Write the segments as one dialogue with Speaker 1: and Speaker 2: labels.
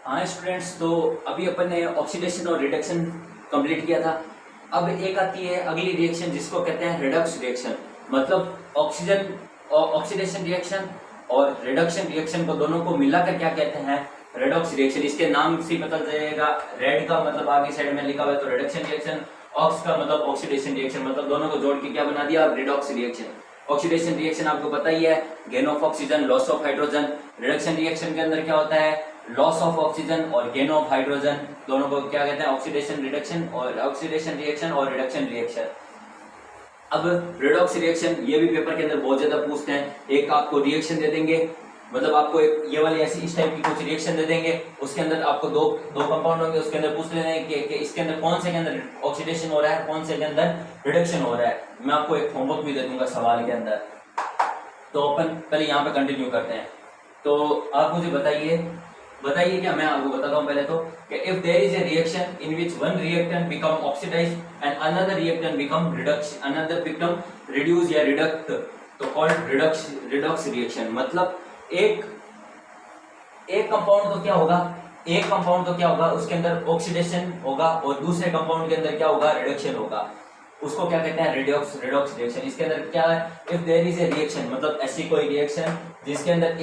Speaker 1: हाँ स्टूडेंट्स, तो अभी अपन ने ऑक्सीडेशन और रिडक्शन कंप्लीट किया था। अब एक आती है अगली रिएक्शन जिसको कहते हैं रिडक्स रिएक्शन। मतलब ऑक्सीजन ऑक्सीडेशन रिएक्शन और रिडक्शन रिएक्शन को दोनों को मिलाकर क्या कहते हैं, रेडॉक्स रिएक्शन। इसके नाम से पता चलेगा। रेड का मतलब आगे साइड में लिखा हुआ है तो रिडक्शन रिएक्शन, ऑक्स का मतलब ऑक्सीडेशन रिएक्शन, मतलब दोनों को जोड़ के क्या बना दिया, रिडॉक्स रिएक्शन। ऑक्सीडेशन रिएक्शन आपको पता ही है, gain of oxygen, loss of hydrogen. Reduction reaction के अंदर क्या होता है, लॉस ऑफ ऑक्सीजन और गेन ऑफ हाइड्रोजन। दोनों को क्या कहते हैं, ऑक्सीडेशन रिडक्शन और ऑक्सीडेशन रिएक्शन और रिडक्शन रिएक्शन। अब रिडॉक्स रिएक्शन ये भी पेपर के अंदर बहुत ज्यादा पूछते हैं। एक आपको रिएक्शन दे देंगे, मतलब आपको एक ये वाली ऐसी इस टाइप की कुछ रिएक्शन दे देंगे, उसके अंदर आपको दो कंपाउंड होंगे, उसके अंदर पूछ लेना है कि इसके अंदर कौन से के अंदर ऑक्सीडेशन हो रहा है, कौन से के अंदर रिडक्शन हो रहा है। मैं आपको एक होमवर्क भी दे दूंगा सवाल के अंदर। तो अपन पहले यहाँ पे कंटिन्यू करते हैं। तो आप मुझे बताइए क्या, मैं आपको बताता हूँ पहले तो कि if there is a reaction in which one reactant become oxidized and another reactant become reduce या रिडक्ट, तो कॉल्ड रिडॉक्स रिएक्शन। मतलब एक कंपाउंड तो क्या होगा, उसके अंदर ऑक्सीडेशन होगा और दूसरे कंपाउंड के अंदर क्या होगा, रिडक्शन होगा। उसको क्या कहते हैं, रिडॉक्स रिएक्शन। इसके अंदर क्या है, if there is a reaction, मतलब ऐसी कोई रिएक्शन जिसके अंदर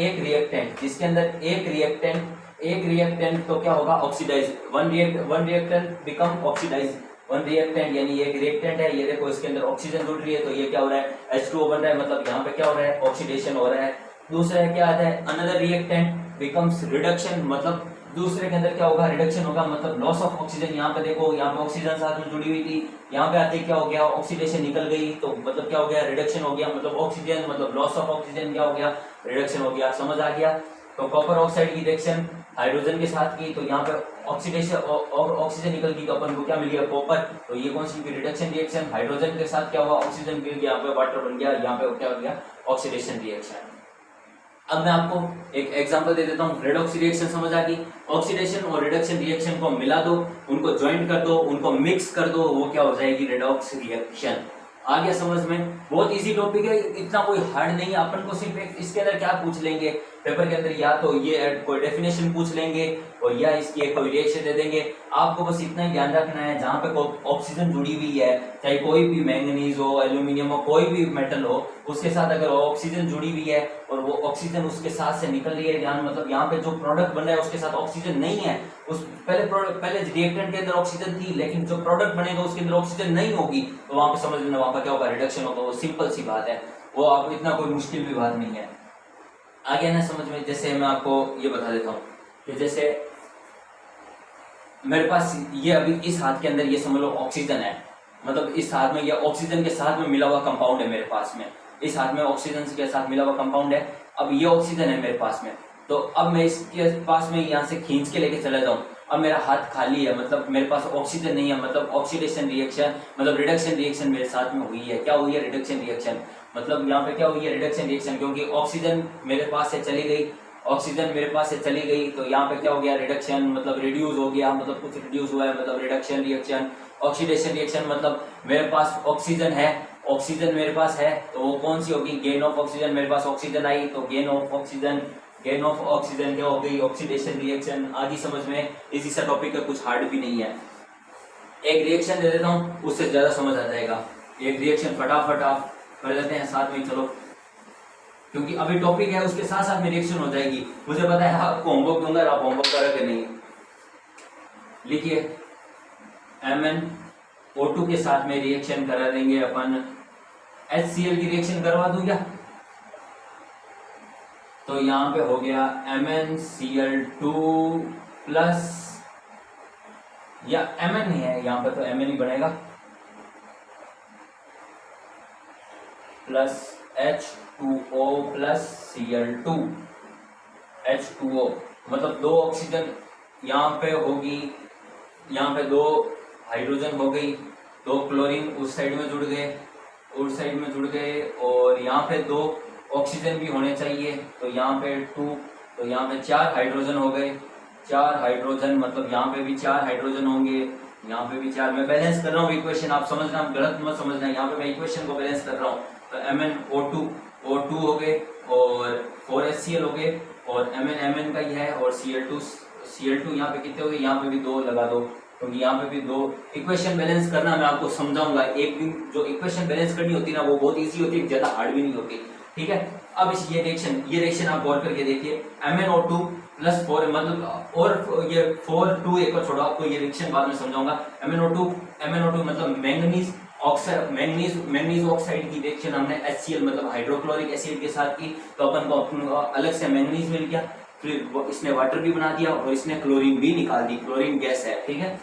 Speaker 1: एक रिएक्टेंट तो क्या होगा, oxidize. One reactant become oxidize. One reactant यानी एक रिएक्टेंट है, ये देखो इसके अंदर ऑक्सीजन जुड़ रही है तो ये क्या हो रहा है, H2O बन रहा है, मतलब यहाँ पे क्या हो रहा है, ऑक्सीडेशन हो रहा है। दूसरा है क्या आता है, अनदर रिएक्टेंट बिकम्स रिडक्शन, मतलब दूसरे के अंदर क्या होगा, रिडक्शन होगा, मतलब लॉस ऑफ ऑक्सीजन। यहाँ पे देखो, यहाँ पे ऑक्सीजन साथ में जुड़ी हुई थी, यहाँ पे आते क्या हो गया, ऑक्सीडेशन निकल गई, तो मतलब क्या हो गया, रिडक्शन हो गया। मतलब ऑक्सीजन मतलब लॉस ऑफ ऑक्सीजन क्या हो गया, रिडक्शन हो गया। समझ आ गया। तो कॉपर ऑक्साइड की रिएक्शन हाइड्रोजन के साथ की, तो यहाँ पे ऑक्सीडेशन और ऑक्सीजन निकल गई, तो अपन को क्या मिल गया, कॉपर। तो ये कौन सी रिडक्शन रिएक्शन, हाइड्रोजन के साथ क्या हुआ, ऑक्सीजन गिर गया, यहाँ पे वाटर बन गया, यहाँ पे क्या हो गया, ऑक्सीडेशन रिएक्शन। अब मैं आपको एक एग्जांपल दे देता हूँ। रेडॉक्स रिएक्शन समझ आ गई। ऑक्सीडेशन और रिडक्शन रिएक्शन को मिला दो, उनको ज्वाइंट कर दो, उनको मिक्स कर दो, वो क्या हो जाएगी, रेडॉक्स रिएक्शन। आ गया समझ में। बहुत इजी टॉपिक है, इतना कोई हार्ड नहीं है। अपन को सिर्फ एक इसके अंदर क्या पूछ लेंगे पेपर के अंदर, या तो ये कोई डेफिनेशन पूछ लेंगे और या इसकी एक कोई रिएक्शन दे देंगे। आपको बस इतना ही ध्यान रखना है, जहाँ पे ऑक्सीजन जुड़ी हुई है, चाहे कोई भी मैंगनीज हो, एल्यूमिनियम हो, कोई भी मेटल हो, उसके साथ अगर ऑक्सीजन जुड़ी हुई है और वो ऑक्सीजन उसके साथ से निकल रही है, ध्यान, मतलब यहाँ पे जो प्रोडक्ट बन रहा है उसके साथ ऑक्सीजन नहीं है। उस पहले रिएक्टेंट के अंदर ऑक्सीजन थी, लेकिन जो प्रोडक्ट बनेगा उसके अंदर ऑक्सीजन नहीं होगी, तो वहां पे समझ लेना वहां पर क्या होगा, रिडक्शन होगा। वो सिंपल सी बात है, वो आप इतना कोई मुश्किल भी बात नहीं है। आगे ना समझ में। जैसे मैं आपको ये बता देता हूँ कि जैसे मेरे पास ये अभी इस हाथ के अंदर ये समझ लो ऑक्सीजन है, मतलब इस हाथ में ये ऑक्सीजन के साथ में मिला हुआ कंपाउंड है मेरे पास में। इस हाथ में ऑक्सीजन के साथ मिला हुआ कंपाउंड है। अब ये ऑक्सीजन है मेरे पास में, तो अब मैं इसके पास में यहाँ से खींच के लेके चला जाऊँ। अब मेरा हाथ खाली है, मतलब मेरे पास ऑक्सीजन नहीं है, मतलब ऑक्सीडेशन रिएक्शन मतलब रिडक्शन रिएक्शन मेरे साथ में हुई है। क्या हुई है, रिडक्शन रिएक्शन। मतलब यहाँ पे क्या हुई है, रिडक्शन रिएक्शन, क्योंकि ऑक्सीजन मेरे पास से चली गई, तो यहाँ पे क्या हो गया, रिडक्शन, मतलब रिड्यूस हो गया, मतलब कुछ रिड्यूस हुआ है, मतलब रिडक्शन रिएक्शन। ऑक्सीडेशन रिएक्शन मतलब मेरे पास ऑक्सीजन मेरे पास है, तो वो कौन सी होगी, गेन ऑफ ऑक्सीजन। मेरे पास ऑक्सीजन आई तो गेन ऑफ ऑक्सीजन क्या हो गई, ऑक्सीडेशन रिएक्शन। आदि समझ में, इसी सा टॉपिक का कुछ हार्ड भी नहीं है। एक रिएक्शन दे देता हूँ, उससे ज्यादा समझ आ जाएगा। एक रिएक्शन फटाफट आप कर लेते हैं साथ में, चलो, क्योंकि अभी टॉपिक है उसके साथ साथ में रिएक्शन हो जाएगी। मुझे पता है आपको होमवर्क दूंगा, आप होमवर्क करोगे नहीं। लिखिए, MnO2 के साथ में रिएक्शन करा देंगे अपन। HCl की रिएक्शन करवा दूं क्या, तो यहाँ पे हो गया MnCl2 प्लस, या Mn ही है यहाँ पे, तो Mn ही बनेगा, plus H2O plus Cl2। H2O मतलब दो ऑक्सीजन यहाँ पे होगी, यहाँ पे दो हाइड्रोजन हो गई, दो क्लोरीन उस साइड में जुड़ गए, और यहाँ पे दो ऑक्सीजन भी होने चाहिए, तो यहाँ पे 2, तो यहाँ पे 4 हाइड्रोजन हो गए। 4 हाइड्रोजन मतलब यहाँ पे भी 4 हाइड्रोजन होंगे, यहाँ पे भी 4। मैं बैलेंस कर रहा हूँ इक्वेशन, आप समझना, गलत मत समझना, यहाँ पे मैं इक्वेशन को बैलेंस कर रहा हूँ। तो MnO2 हो गए और 4HCl हो गए, और Mn का ही है, और Cl2 Cl2 यहाँ पे कितने हो गए, यहाँ पे भी 2 लगा दो, क्योंकि यहाँ पे भी 2। इक्वेशन बैलेंस करना मैं आपको समझाऊंगा एक दिन। जो इक्वेशन बैलेंस करनी होती है ना वो बहुत इजी होती है, ज्यादा हार्ड भी नहीं होती, ठीक है। अब इस ये रिएक्शन आप गौर करके देखिए, MnO2 प्लस 4 मतलब, और ये 4 2 एक और छोड़ो, आपको ये रिएक्शन बाद में समझाऊंगा। MnO2 मतलब मैंगनीज ऑक्साइड, मैंगनीज ऑक्साइड की रिएक्शन हमने HCl मतलब हाइड्रोक्लोरिक एसिड के साथ की, तो अपन को अलग से मैंगनीज मिल गया, फिर इसने वाटर भी बना दिया और इसने क्लोरीन भी निकाल दी, क्लोरीन गैस है, ठीक है।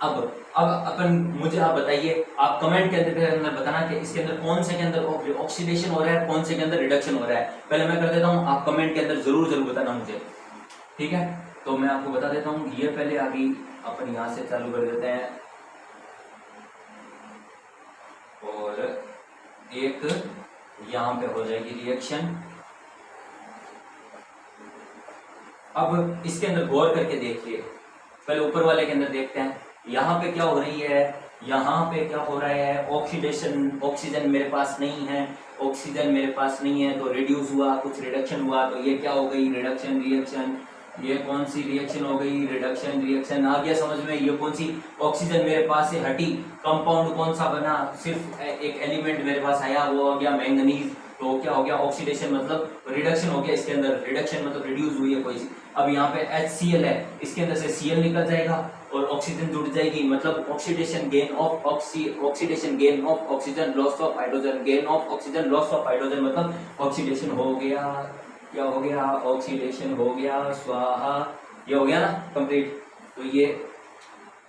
Speaker 1: अब अपन मुझे आप बताइए, आप कमेंट के अंदर बताना कि इसके अंदर कौन से के अंदर ऑक्सीडेशन हो रहा है, कौन से के अंदर रिडक्शन हो रहा है। पहले मैं कर देता हूँ, आप कमेंट के अंदर जरूर जरूर बताना मुझे, ठीक है। तो मैं आपको बता देता हूँ, ये पहले अभी अपन यहाँ से चालू कर देते हैं, और एक यहाँ पे हो जाएगी रिएक्शन। अब इसके अंदर गौर करके देखिए, पहले ऊपर वाले के अंदर देखते हैं, यहाँ पे क्या हो रही है, यहाँ पे क्या हो रहा है, ऑक्सीडेशन, ऑक्सीजन मेरे पास नहीं है, ऑक्सीजन मेरे पास नहीं है, तो रिड्यूस हुआ, कुछ रिडक्शन हुआ, तो ये क्या हो गई, रिडक्शन रिएक्शन। ये कौन सी रिएक्शन हो गई, रिडक्शन रिएक्शन। आ गया समझ में, ये कौन सी, ऑक्सीजन मेरे पास से हटी, कंपाउंड कौन सा बना, सिर्फ एक एलिमेंट मेरे पास आया, वो हो गया मैंगनीज, तो क्या हो गया, ऑक्सीडेशन मतलब रिडक्शन हो गया, इसके अंदर रिडक्शन मतलब रिड्यूस हुई है कोई सी। अब यहाँ पे HCl है, इसके अंदर से Cl निकल जाएगा और ऑक्सीजन जुड़ जाएगी, मतलब oxidation gain of oxidation gain of oxygen, loss of hydrogen, gain of oxygen, loss of hydrogen, मतलब ऑक्सीडेशन हो गया, क्या हो गया, ऑक्सीडेशन हो गया, स्वाहा, ये हो गया ना कंप्लीट। तो ये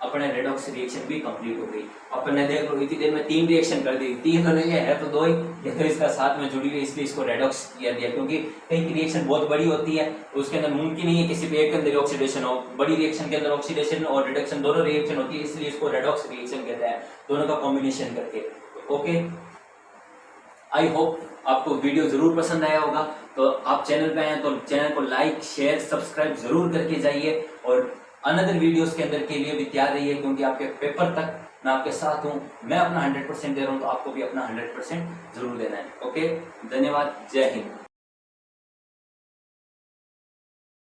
Speaker 1: अपने रेडॉक्स रिएक्शन भी कंप्लीट हो गई। अपन ने देख लो इतनी देर में 3 रिएक्शन कर दी, 3 तो नहीं है तो 2 ही, ये तो इसका साथ में जुड़ी हुई, इसलिए इसको रेडॉक्स किया दिया, क्योंकि कई की रिएक्शन बहुत बड़ी होती है तो उसके अंदर मुमकिन नहीं है किसी भी एक के अंदर ऑक्सीडेशन हो। बड़ी रिएक्शन के अंदर ऑक्सीडेशन और रिडक्शन दोनों रिएक्शन होती है, इसलिए इसको रेडॉक्स रिएक्शन कहते हैं, दोनों का कॉम्बिनेशन करके। ओके, आई होप आपको वीडियो जरूर पसंद आया होगा। तो आप चैनल पे आए तो चैनल को लाइक शेयर सब्सक्राइब जरूर करके जाइए, और अनदर वीडियोस के अंदर के लिए भी तैयार रहिए, क्योंकि आपके पेपर तक मैं आपके साथ हूँ। मैं अपना 100% दे रहा हूँ, तो आपको भी अपना 100% जरूर देना है। ओके, धन्यवाद, जय हिंद।